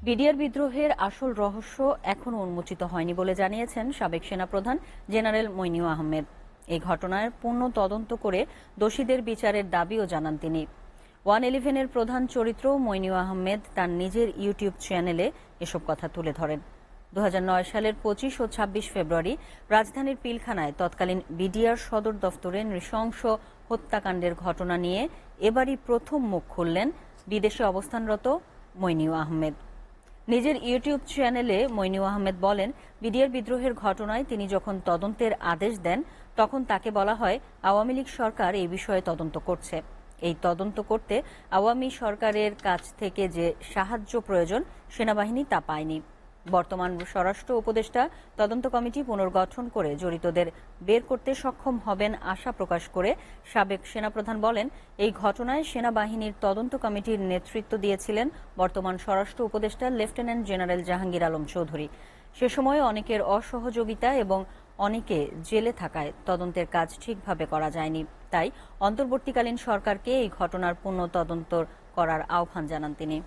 BDR বিদ্রোহের আসল রহস্য এখনও উন্মোচিত হয়নি বলে জানিয়েছেন সাবেক সেনাপ্রধান জেনারেল মইনুল আহমেদ। এই ঘটনার পূর্ণ তদন্ত করে দোষীদের বিচারের দাবিও জানান তিনি। 111-এর প্রধান চরিত্র মইনুল আহমেদ তার নিজের ইউটিউব চ্যানেলে এসব কথা তুলে ধরেন। 2009 সালের 25 ও 26 ফেব্রুয়ারি রাজধানীর পিলখানায় তৎকালীন বিডিআর সদর দফতরে নৃশংস হত্যাকাণ্ডের ঘটনা নিয়ে এবারই প্রথম মুখ খুললেন বিদেশে অবস্থানরত মইনুল আহমেদ। নিজের ইউটিউব চ্যানেলে মইনুল আহমেদ বলেন, বিডিআর বিদ্রোহের ঘটনায় তিনি যখন তদন্তের আদেশ দেন তখন তাকে বলা হয় আওয়ামী লীগ সরকার এই বিষয়ে তদন্ত করছে। এই তদন্ত করতে আওয়ামী সরকারের কাছ থেকে যে সাহায্য প্রয়োজন সেনাবাহিনী তা পায়নি। বর্তমান স্বরাষ্ট্র উপদেষ্টা তদন্ত কমিটি পুনর্গঠন করে জড়িতদের বের করতে সক্ষম হবেন আশা প্রকাশ করে সাবেক সেনাপ্রধান বলেন, এই ঘটনায় সেনাবাহিনীর তদন্ত কমিটির নেতৃত্ব দিয়েছিলেন বর্তমান স্বরাষ্ট্র উপদেষ্টা লেফটেন্যান্ট জেনারেল জাহাঙ্গীর আলম চৌধুরী। সে সময় অনেকের অসহযোগিতা এবং অনেকে জেলে থাকায় তদন্তের কাজ ঠিকভাবে করা যায়নি। তাই অন্তর্বর্তীকালীন সরকারকে এই ঘটনার পূর্ণ তদন্ত করার আহ্বান জানান তিনি।